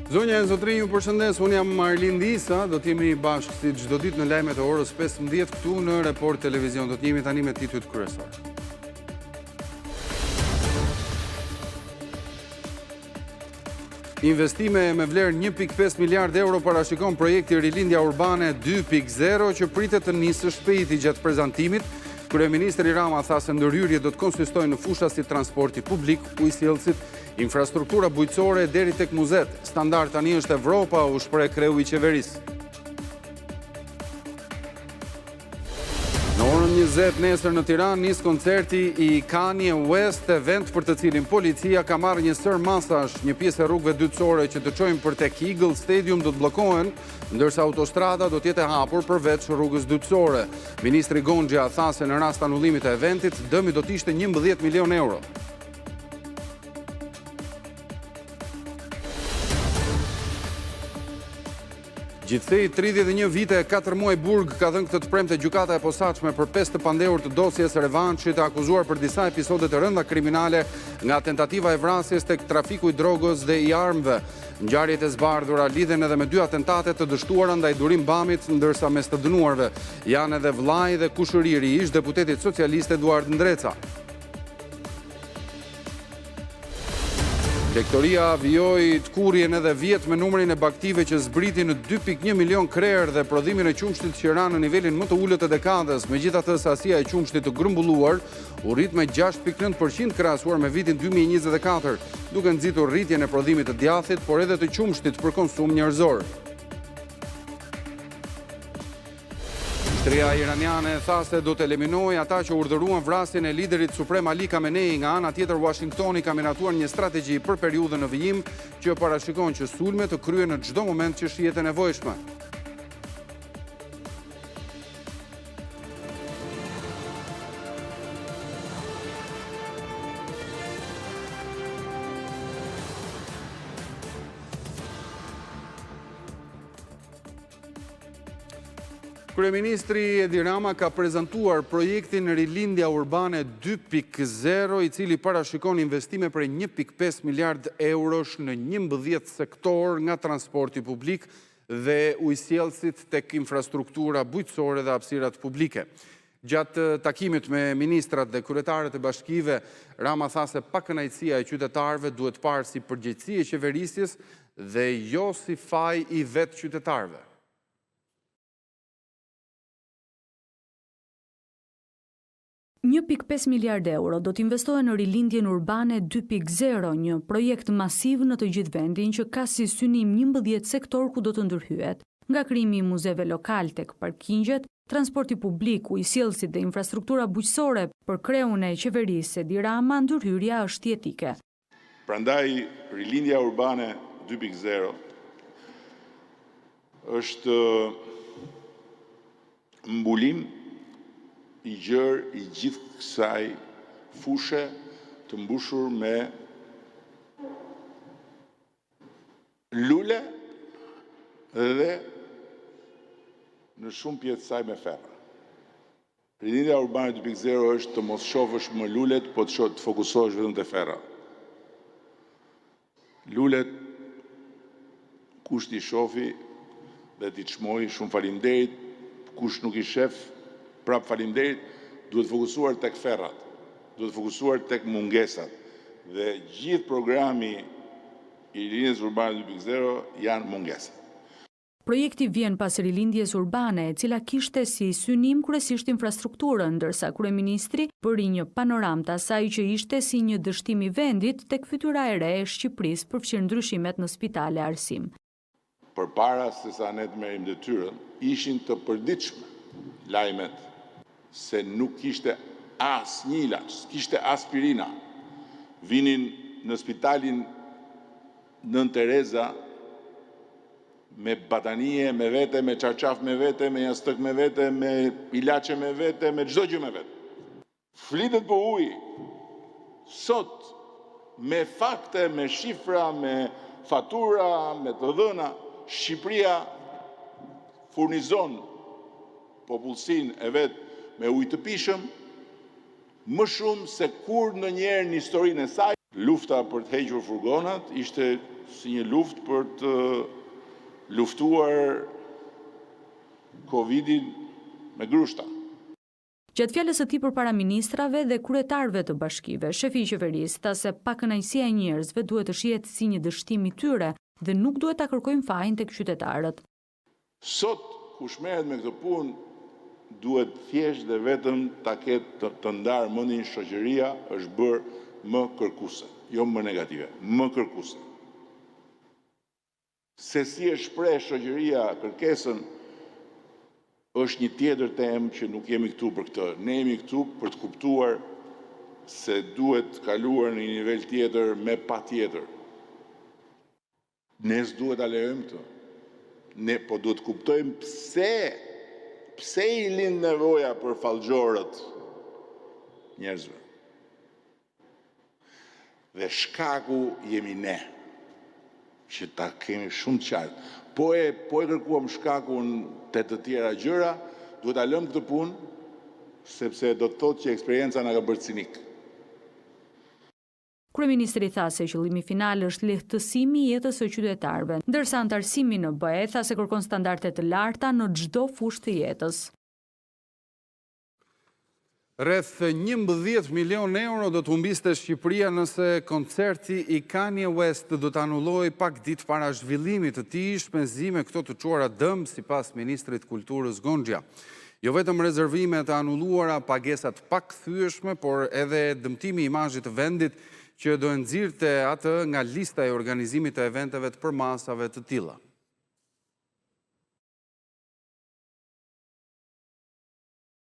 Zonja e zotrinj, ju përshëndes, unë jam Marlin Disa, do t'jemi bashkë si çdo ditë në lajmet e orës 15 këtu në Report Televizion. Do t'jemi tani me titujt kryesor. Investime me vlerë 1.5 miliard euro parashikon projekti Rilindja Urbane 2.0 që pritet të nisë shpejti gjatë prezantimit. Kryeministri Rama tha se ndërhyrje do të konsistojnë në fusha si transporti publik, ujësjellësit, infrastruktura bujqësore deri tek muzet. Standard tani është Evropa, u shpreh kreu i qeverisë. Në orën 20 nesër në Tiranë nis koncerti i Kanye West, event për të cilin policia ka marrë një sër masash. Një pjesë e rrugëve dytësore që të çojnë për tek Eagle Stadium do të bllokohen, ndërsa autostrada do të jetë e hapur përveç rrugës dytësore. Ministri Gonxha tha se në rast anullimit të eventit, dëmi do të ishte 11 milion euro. Gjithsej 31 vite e 4 muaj burg ka dhënë këtë të premte gjykata e posaçme për 5 të pandehur të dosjes revanshit të akuzuar për disa episode të rënda kriminale nga tentativa e vrasjes tek trafiku i drogës dhe i armëve. Ngjarjet e zbardhura lidhen edhe me 2 atentate të dështuara ndaj Durim Bamit, ndërsa mes të dënuarve janë edhe vllai dhe kushëriri i ish deputetit socialist Eduard Ndreca. Rektoria vijoi të kurrjen edhe vjet me numrin e baktive që zbriti në 2.1 milion krerë dhe prodhimin e qumshtit që ranë në nivelin më të ulët të dekadës. Megjithatë, sasia e qumshtit të grumbulluar u rrit me 6.9% krahasuar me vitin 2024, duke nxitur rritjen e prodhimit të djathit, por edhe të qumshtit për konsum njerëzor. Ushtria iraniane tha se do të eliminojë ata që urdhëruan vrasjen e liderit suprem Ali Khamenei. Nga ana tjetër, Washingtoni ka miratuar një strategji për periudhën në vijim që parashikon që sulmet të kryhen në çdo moment që shihet e nevojshme. Kryeministri Edi Rama ka prezantuar projektin Rilindja Urbane 2.0, i cili parashikon investime për 1.5 miliard eurosh në 11 sektor, nga transporti publik dhe ujësjellësit tek infrastruktura bujqësore dhe hapësirat publike. Gjatë takimit me ministrat dhe kryetarët e bashkive, Rama tha se pakënaqësia e qytetarëve duhet parë si përgjegjësi e qeverisjes dhe jo si faj i vetë qytetarëve. 1.5 miliard euro do të investohen në Rilindjen Urbane 2.0, një projekt masiv në të gjithë vendin që ka si synim 11 sektor ku do të ndërhyet, nga krijimi i muzeve lokal tek parkingjet, transporti publik, ujësjellësit dhe infrastruktura bujqësore. Për kreun e qeverisë Edi Rama, ndërhyrja është jetike. Prandaj Rilindja Urbane 2.0 është mbulim i gjerë i gjithë kësaj fushë të mbushur me lule dhe në shumë pjesë saj me ferra. Rilindja Urbane 2.0 është të mos shohësh më lulet, po të fokusohesh vetëm te ferra. Lulet kush t'i shofi dhe t'i çmoj, shumë faleminderit, kush nuk i shef, prap faleminderit, duhet fokusuar tek ferrat, duhet fokusuar tek mungesat. Dhe gjithë programi i Rilindjes Urbane 2.0 janë mungesat. Projekti vjen pas rilindjes urbane, e cila kishte si synim kryesisht infrastrukturën, ndërsa kryeministri bëri një panoramë të asaj që ishte si një dështim i vendit tek fytyra e re e Shqipërisë, përfshirë ndryshimet në spitale, arsim. Përpara se sa ne të merrim detyrën, ishin të përditshme lajmet se nuk kishte asnjë ilaç, kishte aspirina. Vinin në spitalin Nën Tereza me batanie me vete, me çarçaf me vete, me jastëk me vete, me ilaçe me vete, me çdo gjë me vete. Flitet për ujë. Sot me fakte, me shifra, me fatura, me të dhëna, Shqipëria furnizon popullsinë e vet me ujë të pishëm më shumë se kur ndonjëherë në historinë e saj. Lufta për të hequr furgonat ishte si një luftë për të luftuar Covidin me grushta. Gjatë fjalës së tij përpara ministrave dhe kryetarëve të bashkive, shefi i qeverisë tha se pakënaqësia e njerëzve duhet të shihet si një dështim i tyre dhe nuk duhet ta kërkojmë fajin tek qytetarët. Sot kush merret me këtë punë duhet thjesht dhe vetëm ta ketë të ndarë mendin shoqëria është bërë më kërkuese, jo më negative, më kërkuese. Se si e shpreh shoqëria kërkesën është një tjetër temë që nuk jemi këtu për këtë. Ne jemi këtu për të kuptuar se duhet kaluar në një nivel tjetër me patjetër. Ne s'duhet ta lejojmë këtë. Ne po duhet të kuptojmë pse i lind nevoja për fallxhorët njerëzve. Dhe shkaku jemi ne, që ta kemi shumë të qartë. Po e kërkuam shkakun të tjera gjëra, duhet ta lëmë këtë punë, sepse do të thotë që eksperienca na ka bërë cinik. Kryeministri tha se qëllimi final është lehtësimi i jetës së qytetarëve, ndërsa antarësimi në BE tha se kërkon standarde të larta në çdo fushë të jetës. Rreth 11 milion euro do të humbiste Shqipëria nëse koncerti i Kanye West do të anullojë pak ditë para zhvillimit të tij, shpenzime këto të çuara dëm sipas ministrit kulturës Gonxha. Jo vetëm rezervime të anulluara, pagesat pakkthyeshme, por edhe dëmtimi i imazhit të vendit që do nxirrte atë nga lista e organizimit të eventeve të përmasave të tilla.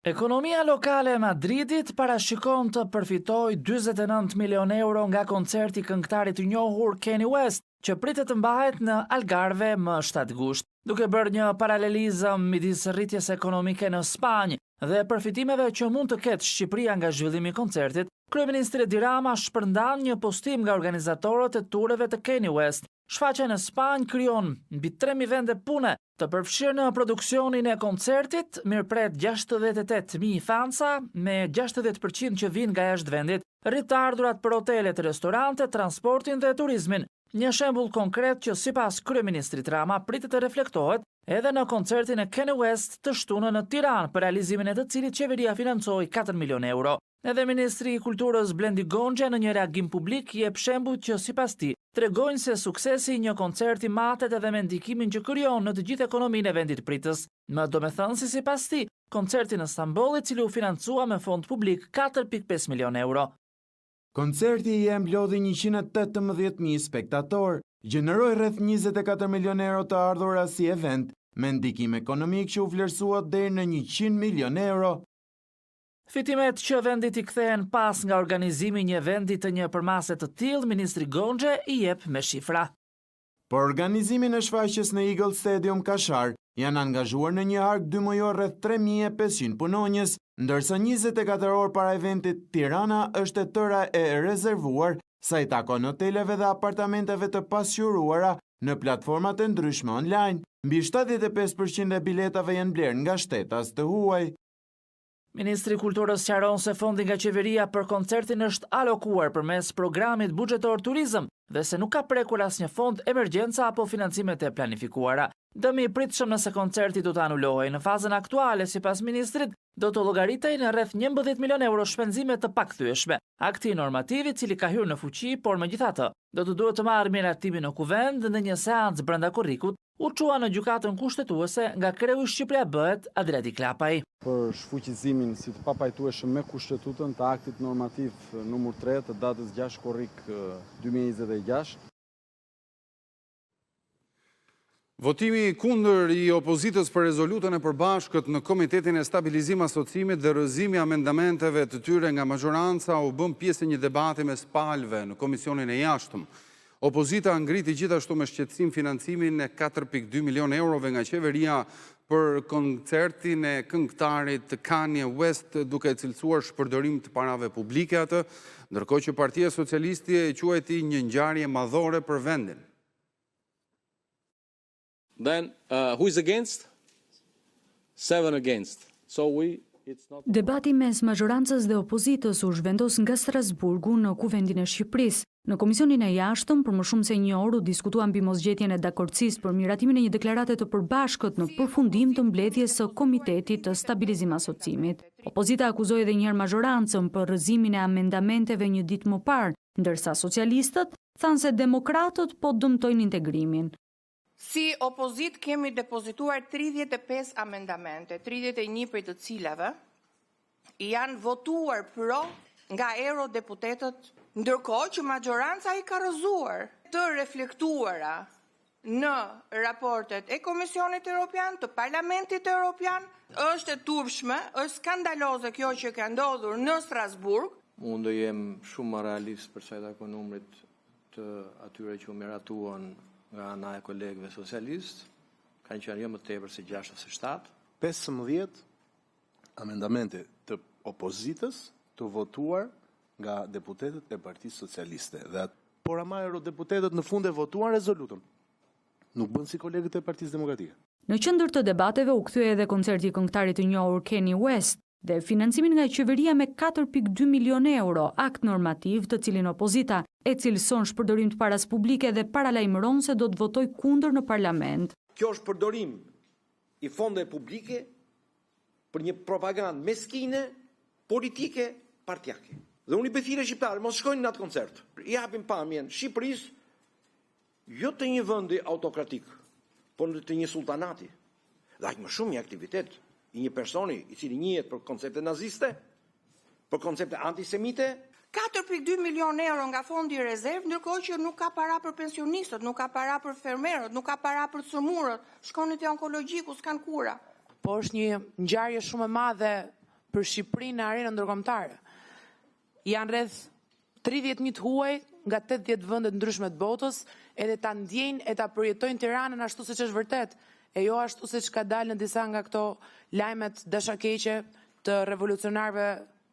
Ekonomia lokale e Madridit parashikon të përfitojë 49 milion euro nga koncerti i këngëtarit të njohur Kanye West, që pritet të mbahet në Algarve më 7 gusht, duke bërë një paralelizëm midis rritjes ekonomike në Spanjë dhe përfitimeve që mund të ketë Shqipëria nga zhvillimi i koncertit. Kryeministri Edi Rama shpërndan një postim nga organizatorët e tureve të Kanye West. Shfaqja në Spanjë krijon mbi 3.000 vende pune të përfshirë në produksionin e koncertit, mirëpret 68.000 fansa, me 60% që vinë nga jashtë vendit, rritardhurat për hotelet, restorante, transportin dhe turizmin. Një shembull konkret që sipas kryeministrit Rama pritet të reflektohet edhe në koncertin e Kanye West të shtunën në Tiranë, për realizimin e të cilit qeveria financoi 4 milion euro. Edhe ministri i kulturës Blendi Gonxha në një reagim publik jep shembull që sipas tij tregojnë se suksesi i një koncerti matet edhe me ndikimin që krijon në të gjithë ekonominë e vendit pritës. Më domethënë sipas tij, koncerti në Stamboll, i cili u financua me fond publik 4.5 milion euro. Koncerti i mblodhi 118.000 spektator, gjeneroi rreth 24 milion euro të ardhura si event, me ndikim ekonomik që u vlerësua deri në 100 milion euro. Fitimet që vendit i kthehen pas nga organizimi një eventi të një përmase të tillë, ministri Gonxha i jep me shifra. Për organizimin e shfaqjes në Eagle Stadium Kashar, janë angazhuar në një hark 2 mujor rreth 3.500 punonjës, ndërsa 24 orë para eventit Tirana është e tëra e rezervuar, sa i takon hoteleve dhe apartamenteve të pasqyruara në platformat e ndryshme online. Mbi 75% e biletave janë blerë nga shtetas të huaj. Ministri i Kulturës sqaron se fondi nga qeveria për koncertin është alokuar përmes programit buxhetor turizëm dhe se nuk ka prekur asnjë fond emergjenca apo financimet e planifikuara. Dëmi i pritshëm nëse koncerti do të anulohej në fazën aktuale, sipas ministrit, do të llogaritej në rreth 11 milion euro shpenzime të pakthyeshme. Akti normativ i cili ka hyrë në fuqi, por megjithatë, do të duhet të marrë miratimin në kuvend në një seancë brenda korrikut, u çua në gjykatën kushtetuese nga kreu i Shqipëria Bëhet Adriati Klapaj. Për shfuqizimin si të papajtueshëm me kushtetutën të aktit normativ numër 3 të datës 6 korrik 2026. Votimi kundër i opozitës për rezolutën e përbashkët në Komitetin e Stabilizim Asocimit dhe rrëzimi amendamenteve të tyre nga majoranca u bën pjesë e një debati mes palëve në Komisionin e Jashtëm. Opozita ngriti gjithashtu me shqetësim financimin e 4.2 milion eurove nga qeveria për koncertin e këngëtarit Kanye West, duke cilësuar shpërdorim të parave publike atë, ndërkohë që Partia Socialiste e quajti një ngjarje madhore për vendin. Then who is against? 7 against. So it's not... Debati mes majorancës dhe opozitës u zhvendos nga Strasburgu në Kuvendin e Shqipërisë. Në Komisionin e Jashtëm, për më shumë se një orë u diskutua mbi mosgjetjen e dakordësisë për miratimin e një deklarate të përbashkët në përfundim të mbledhjes së Komitetit të Stabilizim Asocimit. Opozita akuzoi edhe një herë mazhorancën për rrëzimin e amendamenteve një ditë më parë, ndërsa socialistët thanë se demokratët po dëmtojnë integrimin. Si opozit kemi depozituar 35 amendamente, 31 prej të cilave janë votuar pro nga eurodeputetët, ndërkohë që majoranca i ka rrëzuar të reflektuara në raportet e Komisionit Evropian, të Parlamentit Evropian. Është e turpshme, është skandaloze kjo që ka ndodhur në Strasburg. Unë do jem shumë më realist për sa i takon numrit të atyre që u miratuan nga ana e kolegëve socialistë, kanë qenë jo më tepër se 6 ose 7. 15 amendamente të opozitës të votuar nga deputetët e Partisë Socialiste. Por ama eurodeputetët në fund e votuan rezolutën. Nuk bën si kolegët e Partisë Demokratike. Në qendër të debateve u kthye edhe koncerti i këngëtarit të njohur Kanye West dhe financimin nga qeveria me 4.2 milion euro, akt normativ të cilin opozita e cilëson shpërdorim të paras publike dhe paralajmëron se do të votoj kundër në parlament. Kjo është përdorim i fondeve publike për një propagandë meskine, politike, partijake. Dhe unë i bethire shqiptarë, mos shkojnë në atë koncert. I hapim pamjen Shqipërisë, jo të një vendi autokratik, por të një sultanati. Dhe aq më shumë një aktivitet i një personi i cili njihet për koncepte naziste, për koncepte antisemite. 4.2 milion euro nga fondi i rezervë, ndërkohë që nuk ka para për pensionistët, nuk ka para për fermerët, nuk ka para për sëmurët, shkonin te onkologjiku, s'kan kura. Po është një ngjarje shumë e madhe për Shqipërinë në arenën ndërkombëtare. Janë rreth 30.000 të huaj nga 80 vende të ndryshme të botës, edhe ta ndjejnë e ta përjetojnë Tiranën ashtu siç është vërtet, e jo ashtu siç ka dalë në disa nga këto lajmet dashakeqe të revolucionarëve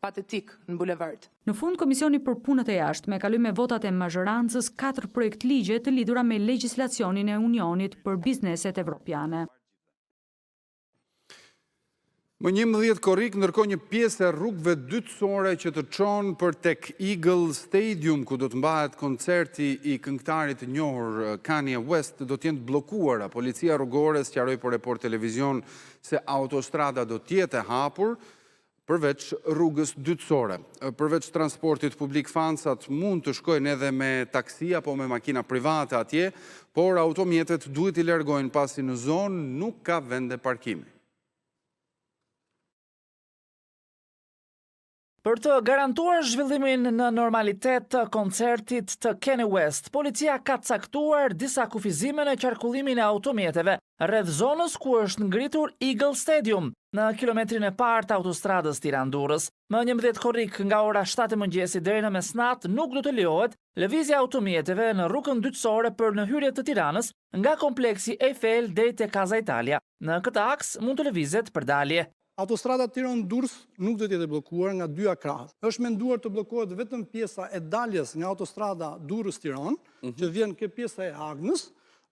patetik në bulevard. Në fund, Komisioni për Punët e Jashtme kaloi me votat e mazhorancës 4 projekt ligje të lidhura me legjislacionin e Unionit për bizneset evropiane. Më 11 korrik, ndërkohë një pjesë e rrugëve dytësore që të çon për tek Eagle Stadium, ku do të mbahet koncerti i këngëtarit të njohur Kanye West, do të jenë bllokuara. Policia rrugore sqaroi për Report Televizion se autostrada do të jetë e hapur përveç rrugës dytësore. Përveç transportit publik, fansat mund të shkojnë edhe me taksi apo me makina private atje, por automjetet duhet i largojnë pasi në zonë nuk ka vende parkimi. Për të garantuar zhvillimin në normalitet të koncertit të Kanye West, policia ka caktuar disa kufizime në qarkullimin e automjeteve rreth zonës ku është ngritur Eagle Stadium, në kilometrin e parë të autostradës Tiranë-Durrës. Më 11 korrik nga ora 7 e mëngjesi deri në mesnatë nuk do të lejohet lëvizja e automjeteve në rrugën dytësore për në hyrje të Tiranës nga kompleksi Eiffel deri te Casa Italia. Në këtë aks mund të lëvizet për dalje. Autostrada Tiranë-Durrës nuk do të jetë bllokuar nga dy krahët. Është menduar të bllokohet vetëm pjesa e daljes nga autostrada Durrës-Tiranë, që vjen ke pjesa e Agnës,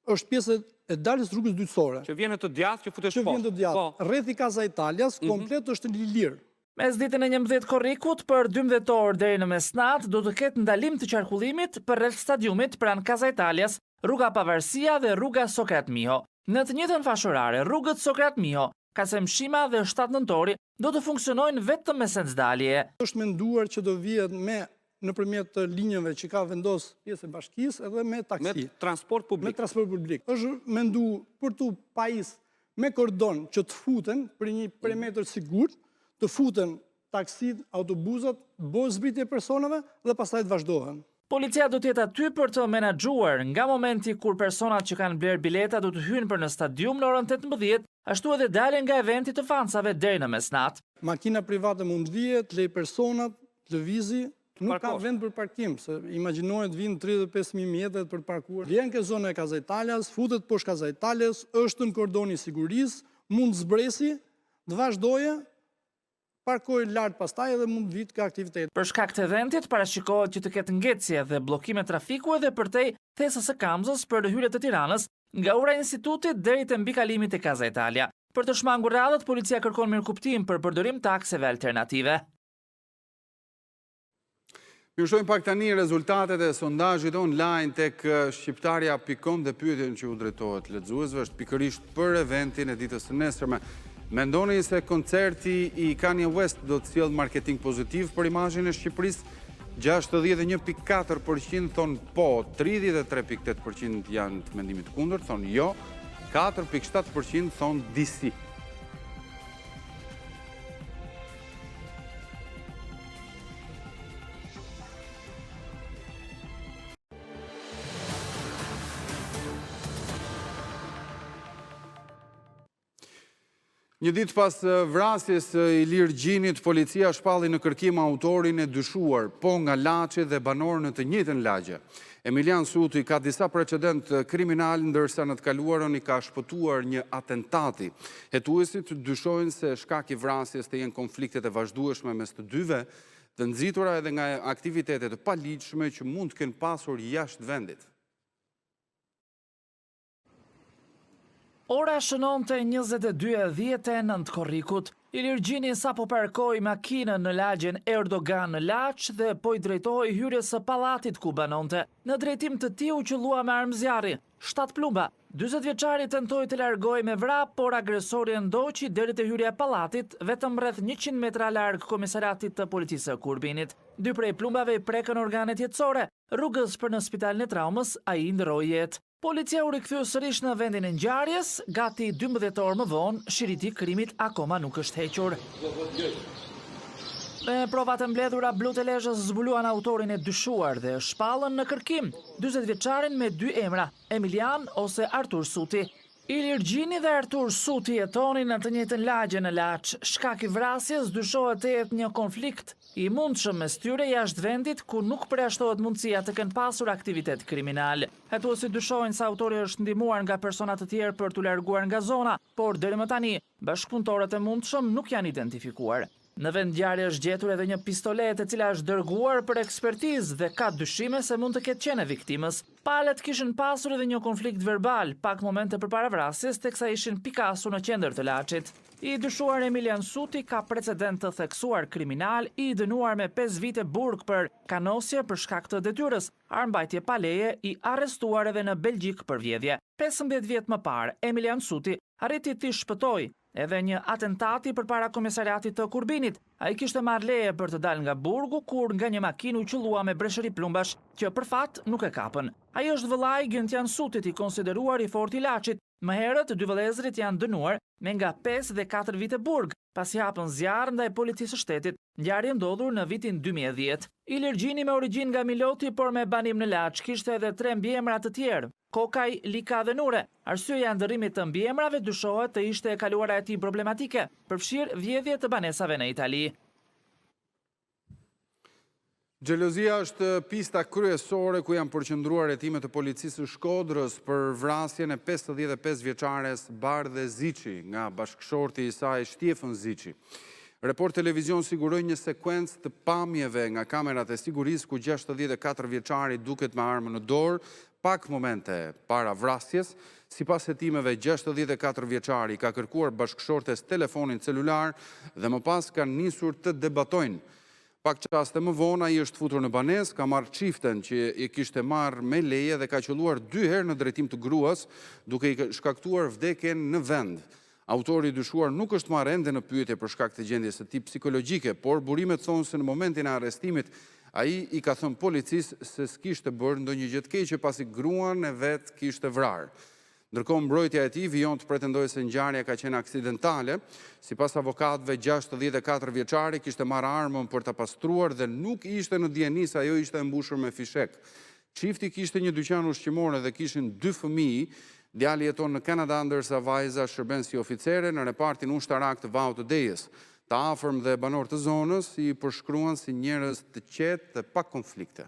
është pjesa e daljes rrugës dytësore. Që vjen të djathtë që futesh poshtë. Që vjen të djathtë. Rrethi Casa Italias komplet është në lirë. Mesditën e 11 korrikut për 12 orë deri në mesnatë do të ketë ndalim të qarkullimit përreth stadiumit pranë Casa Italias, rruga Pavarësia dhe rruga Sokrat Miho. Në të njëjtën fashorare, rrugët Sokrat Miho, Kasem Shima dhe 7 nëntori do të funksionojnë vetëm me sencëdalje. Është menduar që do vihet nëpërmjet linjave që ka vendos pjesë e bashkisë edhe me taksi. Me transport publik. Me transport publik. Është menduar për të pajis me kordon që të futen për një perimetër sigurt, të futen taksit, autobusat, bëhet zbritje personave dhe pastaj të vazhdohen. Policia do të jetë aty për të menaxhuar nga momenti kur personat që kanë bler bileta do të hyjnë për në stadium në orën 18, ashtu edhe daljen nga eventi të fansave deri në mesnatë. Makina private mund vihet, lej personat, lëvizi, nuk ka vend për parkim, se imagjinohet vinë 35.000 mjetet për parkuar. Vjen ke zona e Casa Italias, futet poshtë Casa Italias, është në kordoni sigurisë, mund zbresi, të vazhdoje, parkoj lart pastaj edhe mund vit ka aktivitet. Për shkak të eventit parashikohet që të ketë ngjecje dhe bllokime trafiku edhe përtej thesës së Kamzës për hyrje të Tiranës, nga ura e institutit deri te mbikalimit e Casa Italia. Për të shmangur radhët, policia kërkon mirëkuptim për përdorim të akseve alternative. Ju shohim pak tani rezultatet e sondazhit online tek shqiptaria.com dhe pyetjen që u drejtohet lexuesve është pikërisht për eventin e ditës së nesërme. Mendoni se koncerti i Kanye West do të sjellë marketing pozitiv për imazhin e Shqipërisë? 61.4% thonë po, 33.8% janë të mendimit kundër, thonë jo, 4.7% thonë disi. Një ditë pas vrasjes i Ilir Gjinit, policia shpalli në kërkim autorin e dyshuar, po nga Laçi dhe banor në të njëjtën lagje. Emilian Suti ka disa precedent kriminal, ndërsa në të kaluarën i ka shpëtuar një atentati. Hetuesit dyshojnë se shkak i vrasjes të jenë konfliktet e vazhdueshme mes të dyve, të nxitura edhe nga aktivitetet të paligjshme që mund të kenë pasur jashtë vendit. Ora shënonte 22:10 korrikut. Ilir Gjini sapo parkoi makinën në lagjen Erdogan në Laç dhe po i drejtohej hyrjes së pallatit ku banonte. Në drejtim të tij u qellua me armë zjarri. 7 plumba. 40 vjeçari tentoi të largohej me vrap, por agresori e ndoqi deri te hyrja e pallatit, vetëm rreth 100 metra larg komisariatit të policisë së Kurbinit. 2 prej plumbave i prekën organet jetësore. Rrugës për në spitalin e traumës ai ndroi jetë. Policia u rikthye sërish në vendin e ngjarjes, gati 12 orë më vonë, shiriti i krimit akoma nuk është hequr. Me provat e mbledhura Blut e Lezhës zbuluan autorin e dyshuar dhe shpallën në kërkim 40 vjeçarin me 2 emra, Emilian ose Artur Suti. Ilir Gjini dhe Artur Suti jetonin në të njëjtën lagje në Laç. Shkak i vrasjes dyshohet të jetë një konflikt i mundshëm mes tyre jashtë vendit ku nuk përjashtohet mundësia të kenë pasur aktivitet kriminal. Hetuesit dyshojnë se autori është ndihmuar nga persona të tjerë për t'u larguar nga zona, por deri më tani bashkëpunëtorët e mundshëm nuk janë identifikuar. Në vend ngjarje është gjetur edhe një pistolet e cila është dërguar për ekspertizë dhe ka dyshime se mund të ketë qenë e viktimës. Palët kishin pasur edhe një konflikt verbal pak momente përpara vrasjes, teksa ishin pikasur në qendër të Laçit. I dyshuar Emilian Suti ka precedent të theksuar kriminal, i dënuar me 5 vite burg për kanosje për shkak të detyrës, armbajtje pa leje, i arrestuar edhe në Belgjik për vjedhje. 15 vjet më parë, Emilian Suti arriti të shpëtoi edhe një atentati përpara komisariatit të Kurbinit. Ai kishte marrë leje për të dalë nga burgu kur nga një makinë u qellua me breshëri plumbash, që për fat nuk e kapën. Ai është vëllai i Gentian Sutit, i konsideruar i fortë i Laçit. Më herët, 2 vëllezërit janë dënuar me nga 5 dhe 4 vite burg, pasi hapën zjarr ndaj policisë së shtetit, ngjarje ndodhur në vitin 2010. Ilir Gjini me origjinë nga Miloti, por me banim në Laç, kishte edhe 3 mbiemra të tjerë: Kokaj, Lika dhe Nure. Arsyeja e ndërrimit të mbiemrave dyshohet të ishte e kaluara e tij problematike, përfshirë vjedhje të banesave në Itali. Xhelozia është pista kryesore ku janë përqendruar hetimet e policisë së Shkodrës për vrasjen e 55 vjeçares Bardhe Ziçi nga bashkëshorti i saj Shtjefën Ziçi. Report Televizion siguroi një sekuencë të pamjeve nga kamerat e sigurisë ku 64 vjeçari duket me armën në dorë pak momente para vrasjes. Sipas hetimeve, 64 vjeçari ka kërkuar bashkëshortes telefonin celular dhe më pas kanë nisur të debatojnë. Pak qaste më vonë ai është futur në banesë, ka marrë çiften që i kishte marrë me leje dhe ka qelluar 2 herë në drejtim të gruas, duke i shkaktuar vdekjen në vend. Autori i dyshuar nuk është marrë ende në pyetje për shkak të gjendjes së tij psikologjike, por burimet thonë se në momentin e arrestimit ai i ka thënë policisë se s'kishte bërë ndonjë gjë të keqe pasi gruan e vet kishte vrarë. Ndërkohë mbrojtja e tij vijon të pretendojë se ngjarja ka qenë aksidentale. Sipas avokatëve, 64 vjeçari kishte marrë armën për ta pastruar dhe nuk ishte në dieni se ajo ishte e mbushur me fishek. Çifti kishte një dyqan ushqimore dhe kishin 2 fëmijë. Djali jeton në Kanada ndërsa vajza shërben si oficere në repartin ushtarak të Vaut të Dejës. Të afërm dhe banor të zonës i përshkruan si njerëz të qetë dhe pa konflikte.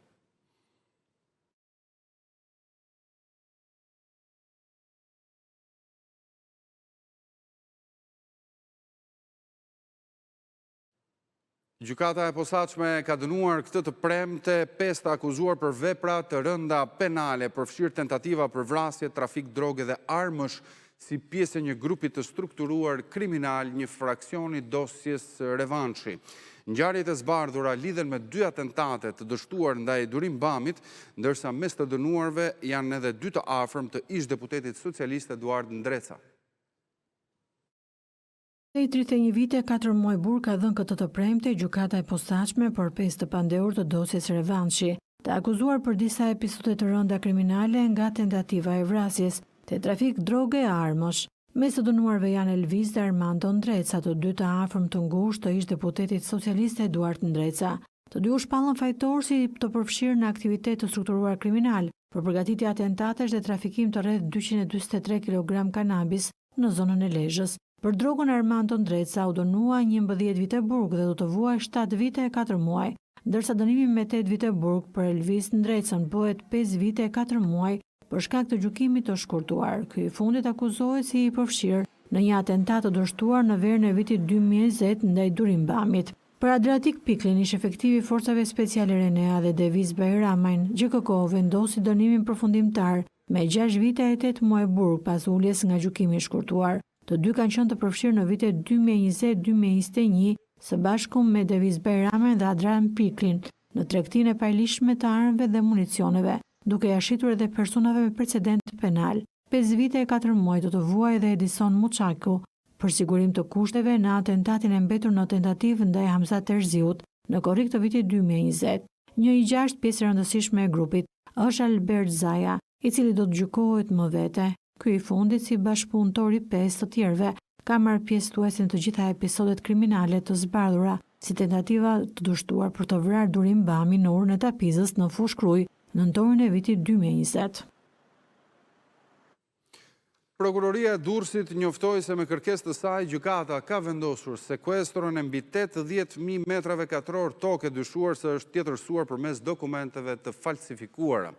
Gjykata e posaçme ka dënuar këtë të premte 5 të akuzuar për vepra të rënda penale, përfshirë tentativa për vrasje, trafik droge dhe armësh si pjesë e një grupi të strukturuar kriminal, një fraksioni dosjes revanshi. Ngjarjet e zbardhura lidhen me 2 atentate të dështuar ndaj Durim Bamit, ndërsa mes të dënuarve janë edhe 2 të afërm të ish-deputetit socialist Eduard Ndreca. I 31 vite, 4 muaj burg ka dhënë këtë të premte gjykata e posaçme për 5 të pandehur të dosjes revanshi, të akuzuar për disa episode të rënda kriminale nga tentativa e vrasjes, te trafik droge e armësh. Mes të dënuarve janë Elvis dhe Armando Ndreca, të 2 të afërm të ngushtë të ish-deputetit socialist Eduard Ndreca. Të 2 u shpallën fajtor si të përfshirë në aktivitet të strukturuar kriminal, për përgatitje atentatesh dhe trafikim të rreth 243 kg kanabis në zonën e Lezhës. Për drogën Armando Ndreca u dënua 11 vite burg dhe do të vuaj 7 vite e 4 muaj, ndërsa dënimi me 8 vite burg për Elvis Ndrecën bëhet 5 vite e 4 muaj për shkak të gjykimit të shkurtuar. Ky i fundit akuzohet si i përfshirë në një atentat të dështuar në verën e vitit 2020 ndaj Durim Bamit. Për Adriatik Piklin, ish efektivi forcave speciale Renea dhe Deviz Bajramajn, GKK vendosi dënimin përfundimtar me 6 vite e 8 muaj burg pas uljes nga gjykimi i shkurtuar. Të 2 kanë qenë të përfshirë në vitet 2020-2021 së bashku me Deviz Bajramajn dhe Adrian Piklin në tregtinë e pajlisshme të armëve dhe municioneve, duke jashitur edhe personave me precedent penal. 5 vite e 4 muaj do të vuaj edhe Edison Muçaku për sigurim të kushteve në atentatin e mbetur në tentativë ndaj Hamzat Terziut në korrik të vitit 2020. Një i 6 pjesë rëndësishme e grupit është Albert Zaja, i cili do të gjykohet më vete. Ky i fundit si bashkëpunëtor i 5 të tjerëve ka marrë pjesë tuajse në të gjitha episodet kriminale të zbardhura, si tentativa të dështuar për të vrarë Durim Bami në urën e Tapizës në Fushë Krujë në nëntorin e vitit 2020. Prokuroria e Durrësit njoftoi se me kërkesë të saj gjykata ka vendosur sekuestrën e mbi 80.000 metrave katror tokë e dyshuar se është tjetërsuar përmes dokumenteve të falsifikuara.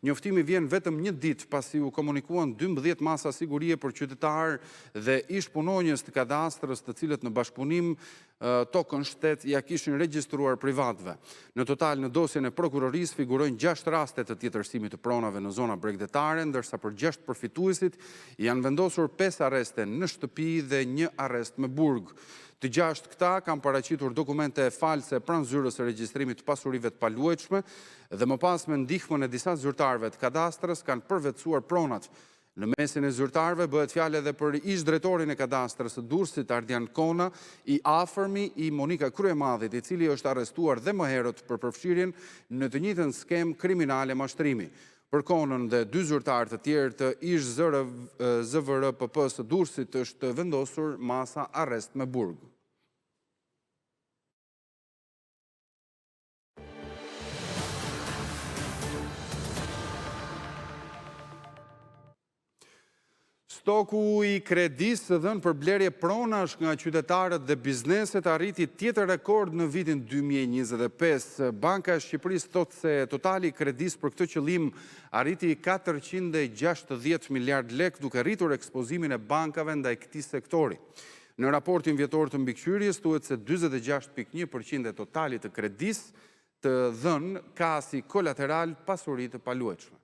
Njoftimi vjen vetëm një ditë pasi u komunikuan 12 masa sigurie për qytetarë dhe ish punonjës të kadastrës të cilët në bashkëpunim tokën shtet ja kishin regjistruar privatëve. Në total në dosjen e prokurorisë figurojnë 6 raste të tjetërsimit të pronave në zona bregdetare, ndërsa për 6 përfituesit janë vendosur 5 arreste në shtëpi dhe 1 arrest me burg. Të 6 këta kanë paraqitur dokumente false pranë zyrës së regjistrimit të pasurive të paluajtshme dhe më pas me ndihmën e disa zyrtarëve të kadastrës kanë përvetësuar pronat. Në mesin e zyrtarëve bëhet fjalë edhe për ish-drejtorin e kadastrës së Durrësit Ardian Kona, i afërmi i Monika Kryemadhit, i cili është arrestuar dhe më herët për përfshirjen në të njëjtën skem kriminale mashtrimi. Për Konën dhe 2 zyrtarë të tjerë të ish-ZVRPP-s së Durrësit është vendosur masa arrest me burg. Stoku i kredisë dhënë për blerje pronash nga qytetarët dhe bizneset arriti tjetër rekord në vitin 2025. Banka e Shqipërisë thotë se totali i kredisë për këtë qëllim arriti 460 miliard lek, duke rritur ekspozimin e bankave ndaj këtij sektori. Në raportin vjetor të mbikëqyrjes thuhet se 46.1% e totalit të kredisë të dhënë ka si kolateral pasuri të paluajtshme.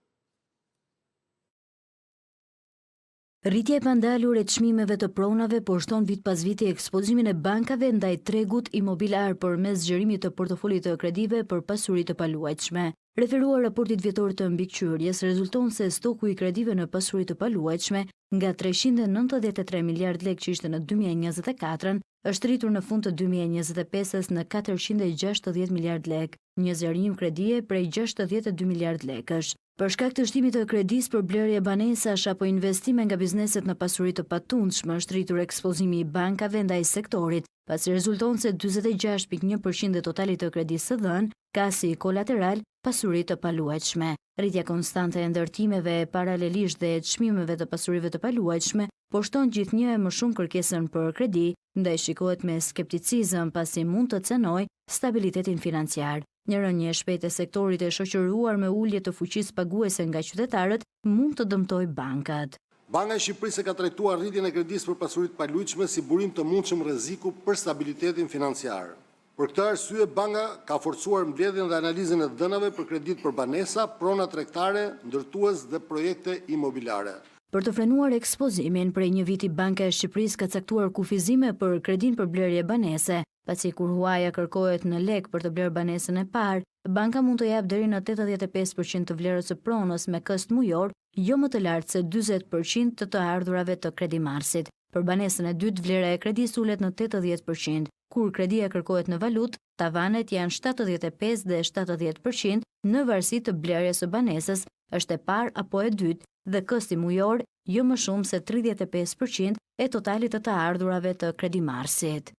Rritja e pandalur e çmimeve të pronave poshton vit pas viti ekspozimin e bankave ndaj tregut imobilar përmes zgjerimit të portofolit të kredive për pasuri të paluajtshme. Referuar raportit vjetor të mbikëqyrjes, rezulton se stoku i kredive në pasuri të paluajtshme nga 393 miliard lek që ishte në 2024 është rritur në fund të 2025-s në 460 miliard lek, një zgjerim kredie prej 62 miliard lekësh. Për shkak të shtimit të kredisë për blerje banesash apo investime nga bizneset në pasuri të patundshme është rritur ekspozimi i bankave ndaj sektorit, pasi rezulton se 46.1% e totalit të kredisë së dhënë ka si kolateral pasuri të paluajtshme. Rritja konstante e ndërtimeve paralelisht dhe e çmimeve të pasurive të paluajtshme poshton gjithnjë e më shumë kërkesën për kredi, ndaj shikohet me skepticizëm pasi mund të cenojë stabilitetin financiar. Një rënje e shpejtë e sektorit e shoqëruar me ulje të fuqisë paguese nga qytetarët mund të dëmtojë bankat. Banka e Shqipërisë ka trajtuar rritjen e kredisë për pasuri të paluajtshme si burim të mundshëm rreziku për stabilitetin financiar. Për këtë arsye, banka ka forcuar mbledhjen dhe analizën e dhënave për kredit për banesa, prona tregtare, ndërtues dhe projekte imobiliare. Për të frenuar ekspozimin, prej një viti Banka e Shqipërisë ka caktuar kufizime për kredin për blerje banese, Pasi kur huaja kërkohet në lek për të blerë banesën e parë, banka mund të jap deri në 85% të vlerës së pronës me këst mujor, jo më të lartë se 40% të ardhurave të kredimarsit. Për banesën e dytë, vlera e kredisë ulet në 80%. Kur kredia kërkohet në valutë, tavanet janë 75 dhe 70% në varësi të blerjes së banesës, është e parë apo e dytë, dhe kësti mujor jo më shumë se 35% e totalit të ardhurave të kredimarsit.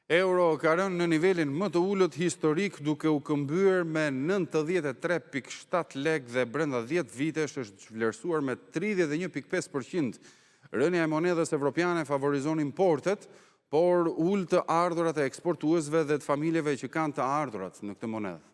Euro ka rënë në nivelin më të ullët historik duke u këmbyer me 93.7 lek dhe brenda 10 vitesh është vlerësuar me 31.5%. Rënja e monedhës evropiane favorizon importet, por ullë të ardhurat e eksportuesve dhe të familjeve që kanë të ardhurat në këtë monedhë.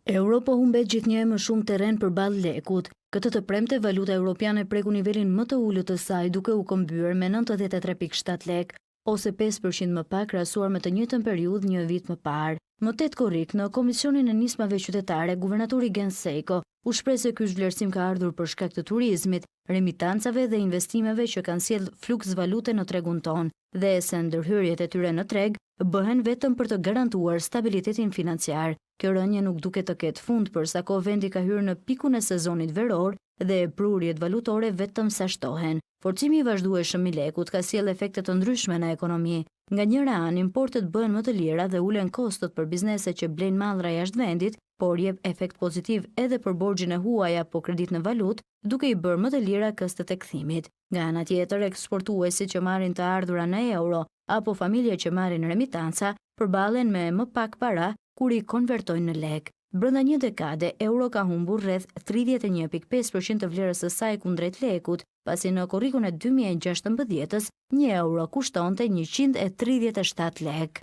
Euro po humbet gjithnjë më shumë terren përballë lekut. Këtë të premte valuta europiane preku nivelin më të ulët të saj duke u këmbyer me 93.7 lek, ose 5% më pak krahasuar me të njëjtën periudhë një vit më parë. Më tet korrik në Komisionin e Nismave Qytetare, guvernatori Gen Seiko u shpreh se ky zhvlerësim ka ardhur për shkak të turizmit, remitancave dhe investimeve që kanë sjellë fluks valute në tregun ton, dhe se ndërhyrjet e tyre në treg bëhen vetëm për të garantuar stabilitetin financiar. Kjo rënje nuk duket të ketë fund përsa ko vendi ka hyrë në pikun e sezonit veror dhe prurjet valutore vetëm sa shtohen. Forcimi i vazhdueshëm i lekut ka sjellë efekte të ndryshme në ekonomi. Nga njëra anë, importet bëhen më të lira dhe ulen kostot për bizneset që blejnë mallra jashtë vendit, por jep efekt pozitiv edhe për borxhin e huaj apo kredit në valutë, duke i bërë më të lira këstet e kthimit. Nga ana tjetër, eksportuesit që marrin të ardhura në euro apo familje që marrin remitanca përballen me më pak para kur i konvertojnë në lek. Brenda një dekade, euro ka humbur rreth 31.5% të vlerës së saj kundrejt lekut, pasi në korrikun e 2016-s, 1 euro kushtonte 137 lek.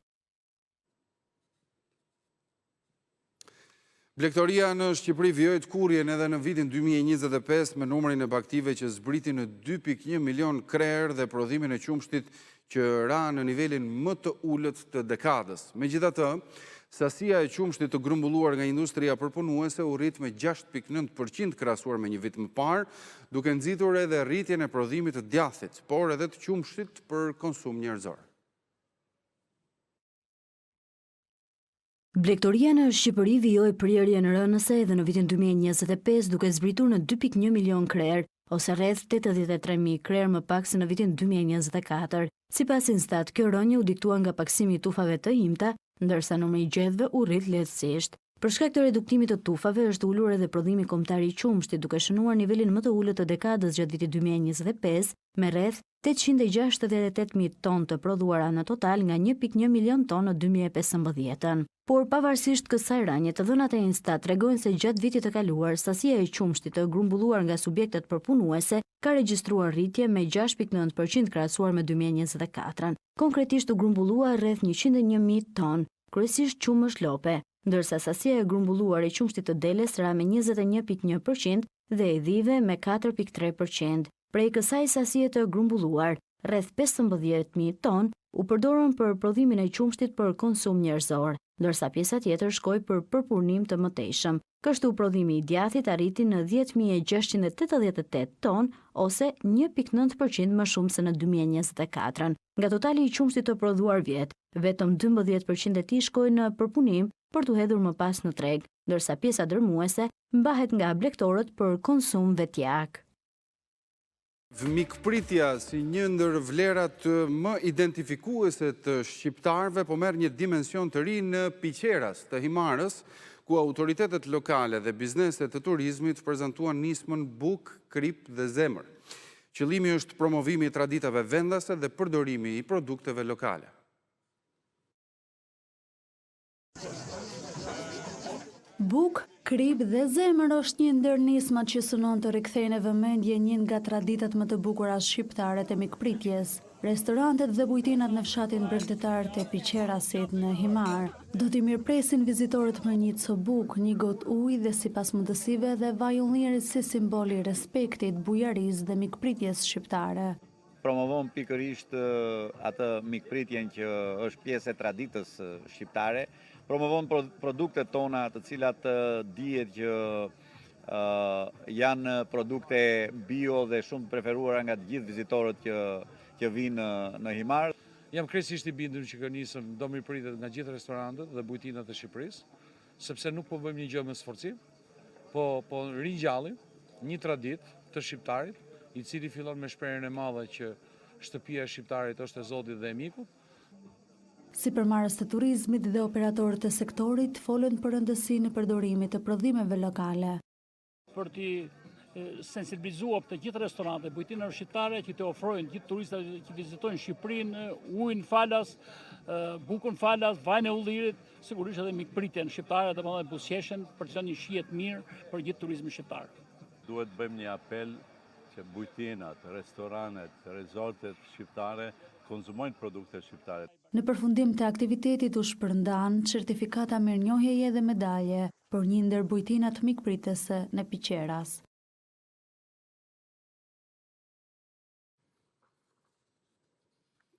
Blegtoria në Shqipëri vijoi kurrjen edhe në vitin 2025 me numrin e baktive që zbriti në 2.1 milion krerë dhe prodhimin e qumshtit që ra në nivelin më të ulët të dekadës. Megjithatë, sasia e qumshtit të grumbulluar nga industria përpunuese u rrit me 6.9% krahasuar me një vit më parë, duke nxitur edhe rritjen e prodhimit të djathit, por edhe të qumshtit për konsum njerëzor. Blegtoria në Shqipëri vijoi prerjen rënëse edhe në vitin 2025 duke zbritur në 2.1 milion krerë, ose rreth 83.000 krerë më pak se në vitin 2024. Sipas Instat, kjo rënje u diktuar nga paksimi i tufave të imta, ndërsa numri i gjedhve u rrit lehtësisht. Për shkak të reduktimit të tufave është ulur edhe prodhimi kombëtar i qumshtit, duke shënuar nivelin më të ulët të dekadës gjatë vitit 2025 me rreth 868.000 ton të prodhuara në total nga 1.1 milion ton në 2015. Por pavarësisht kësaj rënje, të dhënat e Instat tregojnë se gjatë vitit të kaluar sasia e qumshtit të grumbulluar nga subjektet përpunuese ka regjistruar rritje me 6.9% krahasuar me 2024. Konkretisht u grumbullua rreth 101.000 ton, kryesisht qumësh lope, ndërsa sasia e grumbulluar e qumshtit të deles ra me 21.1% dhe e dhive me 4.3%. Prej kësaj sasie të grumbulluar, rreth 15.000 ton u përdorën për prodhimin e qumshtit për konsum njerëzor, ndërsa pjesa tjetër shkoi për përpunim të mëtejshëm. Kështu prodhimi i djathit arriti në 10.688 ton, ose 1.9% më shumë se në 2024. Nga totali i qumshtit të prodhuar vjet, vetëm 12% e tij shkoi në përpunim për t'u hedhur më pas në treg, ndërsa pjesa dërmuese mbahet nga blegtorët për konsum vetjak. Mikpritja si një ndër vlerat më identifikuese të shqiptarëve po merr një dimension të ri në Piqeras të Himarës, ku autoritetet lokale dhe bizneset të turizmit prezantuan nismën Buk, Krip dhe Zemër. Qëllimi është promovimi i traditave vendase dhe përdorimi i produkteve lokale. Buk, Krip dhe Zemër është një ndër nismat që synon të rikthejnë vëmendje një nga traditat më të bukura shqiptare të mikpritjes. Restorantet dhe bujtinat në fshatin bregdetar të Piqerasit në Himar do t'i mirëpresin vizitorët me një cobuk, një got ujë dhe sipas mundësive dhe vaj ulliri si simboli i respektit, bujarisë dhe mikpritjes shqiptare. Promovon pikërisht atë mikpritjen që është pjesë e traditës shqiptare, promovon produktet tona të cilat dihet që janë produkte bio dhe shumë preferuara nga të gjithë vizitorët që vinë në Himar. Jam krejtësisht i bindur që nisëm do mirëpritet nga gjithë restorantet dhe bujtinat e Shqipërisë, sepse nuk po bëjmë një gjë me sforcim, po ringjallim një traditë të shqiptarit, i cili fillon me shprehjen e madhe që shtëpia e shqiptarit është e Zotit dhe e mikut. Sipërmarrës të turizmit dhe operatorët e sektorit folën për rëndësinë e përdorimit të prodhimeve lokale. Për t'i sensibilizuar të gjithë restorante, bujtinat shqiptare që të ofrojnë gjithë turistëve që vizitojnë Shqipërinë, ujin falas, bukën falas, vajin e ullirit, sigurisht edhe mikpritjen shqiptare dhe edhe buzëqeshjen për të qenë një shije të mirë për gjithë turizmin shqiptar. Duhet bëjmë një apel që bujtinat, restoranet, resortet shqiptare konzumojnë produkte shqiptare. Në përfundim të aktivitetit u shpërndan certifikata mirënjohjeje dhe medaje për një ndër bujtinat mikpritëse në Piqeras.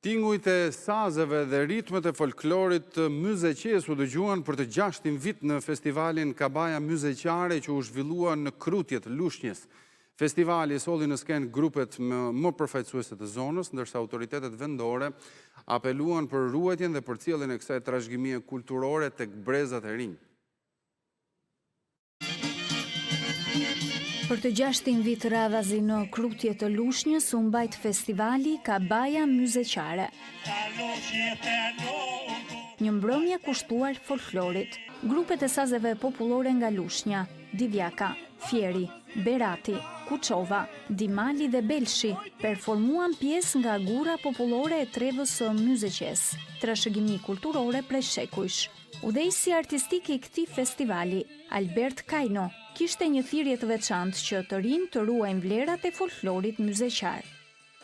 Tingujt e sazeve dhe ritmet e folklorit të Myzeqes u dëgjuan për të 6-ën vit në festivalin Kabaja Myzeqare që u zhvillua në Krutjet Lushnjës. Festivali solli në skenë grupet më përfaqësuese të zonës, ndërsa autoritetet vendore apeluan për ruajtjen dhe përcjelljen e kësaj trashëgimie kulturore tek brezat e rinj. Për të 6-ën vit radhazi në Krutje të Lushnjës u mbajt festivali Kabaja Myzeqare. Një mbrëmje kushtuar folklorit. Grupet e sazeve popullore nga Lushnja, Divjaka, Fjeri, Berati, Kuçova, Dimali dhe Belshi performuan pjesë nga gura popullore e trevës së Myzeqes, trashëgimi kulturore prej shekujsh. Udhëheqësi artistik i këtij festivali, Albert Kajno, kishte një thirrje të veçantë që të rinj të ruajnë vlerat e folklorit myzeqar.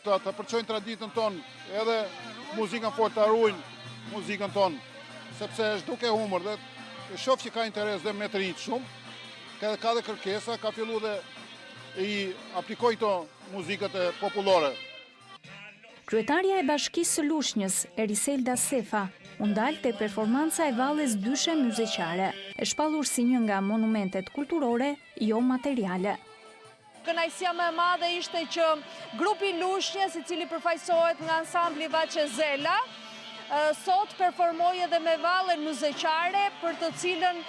Të përçojnë traditën tonë, edhe muzikën fort të ruajnë muzikën tonë, sepse është duke humor dhe shoh që ka interes dhe me të rinjt shumë, ka dhe kërkesa, ka fillu dhe i aplikoj këto muzikët e popullore. Kryetarja e Bashkisë së Lushnjës, Eriselda Sefa, u ndal te performanca e valles dyshe myzeqare, e shpallur si një nga monumentet kulturore jo materiale. Kënaqësia më e madhe ishte që grupi Lushnjës, i cili përfaqësohet nga ansambli Vaçezela, sot performoi edhe me vallen myzeqare, për të cilën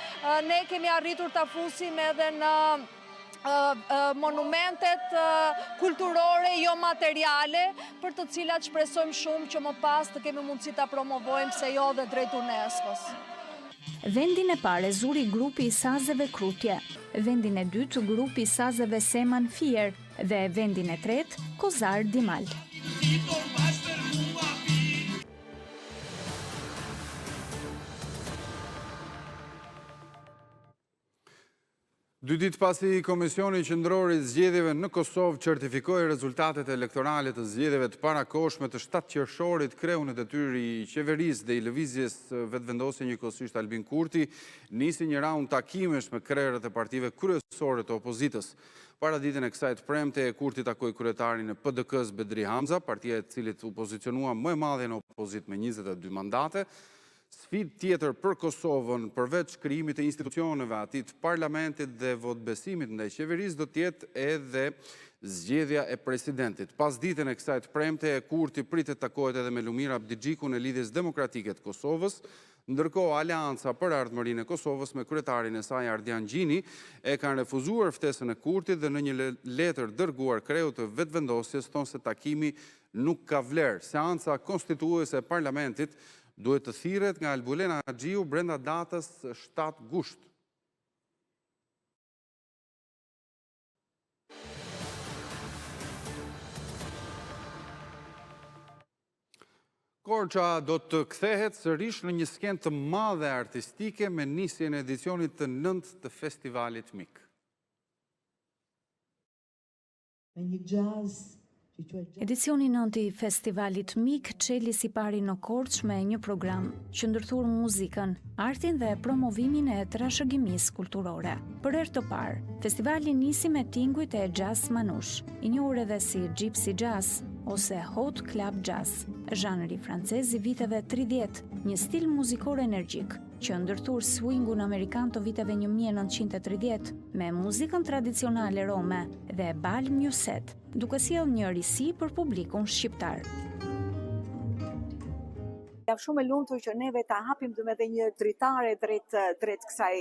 ne kemi arritur ta fusim edhe në monumentet kulturore jo materiale, për të cilat shpresojmë shumë që më pas të kemi mundësi ta promovojmë se jo dhe drejt UNESCO-s. Vendin e parë zuri grupi i sazeve Krutje, vendin e dytë grupi i sazeve Seman Fier dhe vendin e tretë Kozar Dimal. Dy ditë pasi Komisioni Qendror i Zgjedhjeve në Kosovë certifikoi rezultatet elektorale të zgjedhjeve të parakohshme të 7 qershorit, kreu në detyrë i qeverisë dhe i lëvizjes vetëvendosje njëkohësisht Albin Kurti nisi një raund takimesh me krerët e partive kryesore të opozitës. Para ditën e kësaj të premte, Kurti takoi kryetarin e PDK-s Bedri Hamza, partia e cilit u pozicionua më e madhe në opozitë me 22 mandate. Sfidë tjetër për Kosovën, përveç krijimit të institucioneve, atit parlamentit dhe votbesimit ndaj qeverisë, do tjetë edhe zgjedhja e presidentit. Pas ditën e kësaj të premte, Kurti pritet takohet edhe me Lumira Abdigjikun e Lidhjes Demokratike të Kosovës, ndërkohë Aleanca për Ardhmërinë e Kosovës me kryetarin e saj Ardian Gjini e kanë refuzuar ftesën e Kurtit dhe në një letër dërguar kreut të vetëvendosjes thonë se takimi nuk ka vlerë. Seanca konstituuese e parlamentit duhet të thirret nga Albulena Xhiu brenda datës 7 gusht. Korça do të kthehet sërish në një skenë të madhe artistike me nisjen e edicionit të 9 të festivalit Mik. Me një jazz. Edicioni 9 i festivalit Mik çeli si pari në Korçë me një program që ndërthur muzikën, artin dhe promovimin e trashëgimisë kulturore. Për herë të parë, festivali nisi me tingujt e jazz manush, i njohur edhe si Gypsy Jazz ose Hot Club Jazz, zhanri francez i viteve 30, një stil muzikor energjik, që ndërthur swingun amerikan të viteve 1930 me muzikën tradicionale rome dhe bal mjuset, duke sjellë një risi për publikun shqiptar. Jam shumë e lumtur që neve ta hapim domethënë një dritare drejt kësaj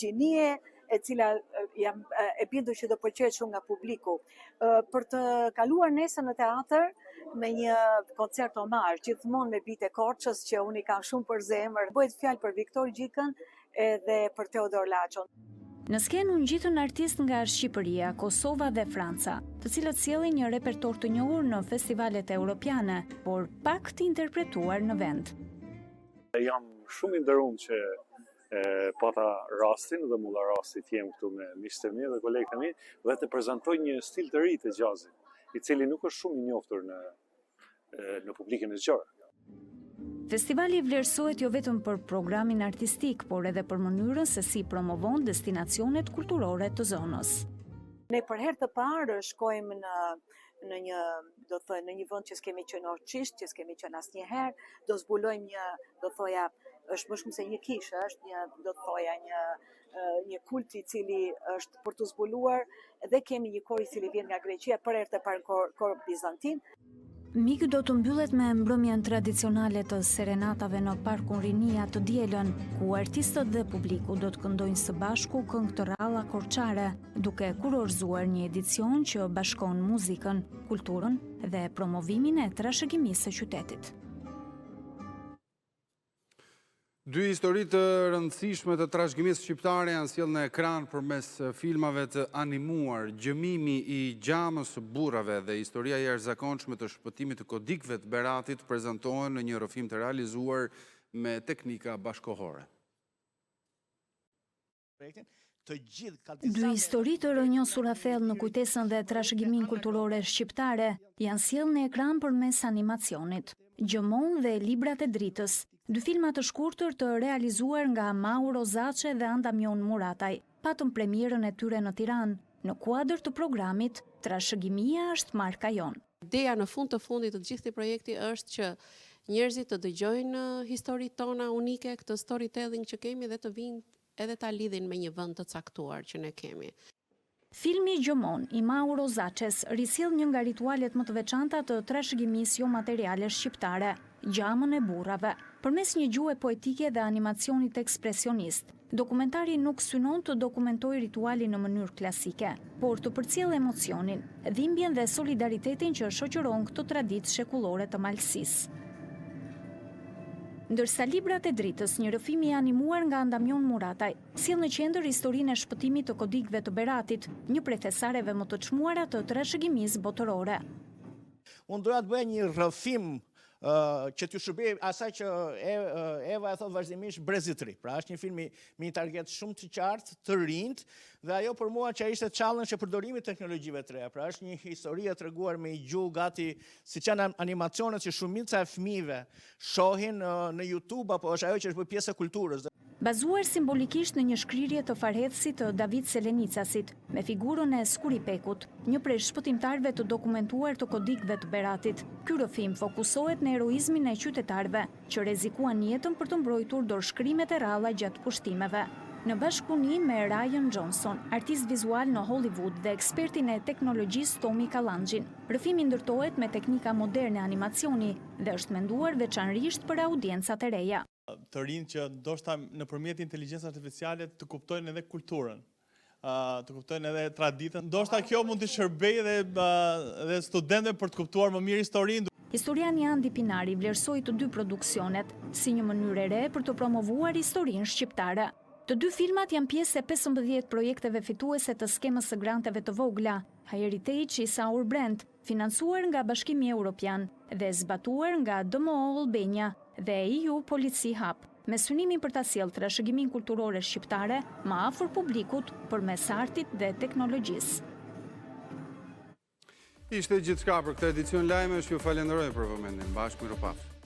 gjinie, e cila jam e bindur që do pëlqejë shumë nga publiku. Për të kaluar nesër në teatr me një koncert omazh, gjithmonë me Bite Korçës, që unë i kam shumë për zemër. Bëhet fjalë për Viktor Gjikën edhe për Teodor Laçon. Në skenë u ngjitën artistë nga Shqipëria, Kosova dhe Franca, të cilët sjellin një repertor të njohur në festivalet europiane, por pak të interpretuar në vend. Jam shumë i nderuar që pata rastin dhe mulla rasti të jem këtu me miqtë e mi dhe kolegët e mi dhe të prezantoj një stil të ri të jazzit, i cili nuk është shumë i njohur në publikun e zgjuar. Festivali vlerësohet jo vetëm për programin artistik, por edhe për mënyrën se si promovon destinacionet kulturore të zonës. Ne për herë të parë shkojmë në një vend që s'kemi qenë orçisht, që s'kemi qenë asnjëherë, do zbulojmë është më shumë se një kishë, është një kult i cili është për të zbuluar, dhe kemi një kor i cili vjen nga Greqia, për herë të parë kor bizantin. Mik do të mbyllet me mbrëmjen tradicionale të serenatave në Parkun Rinia të dielën, ku artistët dhe publiku do të këndojnë së bashku këngë të ralla korçare, duke kurorzuar një edicion që bashkon muzikën, kulturën dhe promovimin e trashëgimisë së qytetit. Dy histori të rëndësishme të trashëgimisë shqiptare janë sjellë në ekran përmes filmave të animuar. Gjëmimi i gjamës së burrave dhe historia e jashtëzakonshme të shpëtimit të kodikëve të Beratit prezantohen në një rrëfim të realizuar me teknika bashkohore. Dy histori të rënjosura thellë në kujtesën dhe trashëgimin kulturore shqiptare janë sjellë në ekran përmes animacionit. Gjëmon dhe Librat e dritës, dy filma të shkurtër të realizuar nga Mauro Zaçe dhe Andamion Murataj, patën premierën e tyre në Tiranë, në kuadër të programit Trashëgimia është marka jonë. Ideja në fund të fundit të gjithë këtij projekti është që njerëzit të dëgjojnë historitë tona unike, këtë storytelling që kemi dhe të vinë edhe ta lidhin me një vend të caktuar që ne kemi. Filmi Gjëmon i Mauro Zaçes risjell një nga ritualet më të veçanta të trashëgimisë jo materiale shqiptare, gjamën e burrave. Përmes një gjuhe poetike dhe animacionit ekspresionist, dokumentari nuk synon të dokumentojë ritualin në mënyrë klasike, por të përcjellë emocionin, dhimbjen dhe solidaritetin që shoqëron këtë traditë shekullore të malësisë. Ndërsa Librat e dritës, një rrëfim i animuar nga Andamion Murataj, sjell në qendër historinë e shpëtimit të kodikëve të Beratit, një prej thesareve më të çmuara të trashëgimisë botërore. Unë doja të bëja një rrëfim që t'ju shërbej asaj që Eva e thot vazhdimisht brezitri. Pra është një film me një target shumë të qartë, të rinjt, dhe ajo për mua që ishte challenge e përdorimit teknologjive të reja. Pra është një histori e treguar me gjuhë gati siç janë animacionet që shumica e fëmijëve shohin në YouTube, apo është ajo që është bërë pjesë e kulturës. Bazuar simbolikisht në një shkrirje të farhetësit të David Selenicasit, me figurën e Skuripekut, një prej shpëtimtarëve të dokumentuar të kodikëve të Beratit. Ky rrëfim fokusohet në heroizmin e qytetarëve që rrezikuan jetën për të mbrojtur dorëshkrimet e rralla gjatë pushtimeve. Në bashkëpunim me Ryan Johnson, artist vizual në Hollywood dhe ekspertin e teknologjisë Tommy Kallanxhin, rrëfimi ndërtohet me teknika moderne animacioni dhe është menduar veçanërisht për audiencat e reja. Të rinë që ndoshta nëpërmjet inteligjencës artificiale të kuptojnë edhe kulturën, të kuptojnë edhe traditën. Ndoshta kjo mund të shërbejë edhe studentëve për të kuptuar më mirë historinë. Historiani Andi Pinari vlerësoi të dy produksionet si një mënyrë e re për të promovuar historinë shqiptare. Të dy filmat janë pjesë e 15 projekteve fituese të skemës së granteve të vogla, HiHeritage i Saur Brand, financuar nga Bashkimi Evropian dhe zbatuar nga DMO Albania dhe EU Policy Hub, me synimin për ta sjellë trashëgimin kulturore shqiptare më afër publikut përmes artit dhe teknologjisë. Ishte gjithçka për këtë edicion lajmesh, ju falenderoj për vëmendjen. Bashkë miropafshim.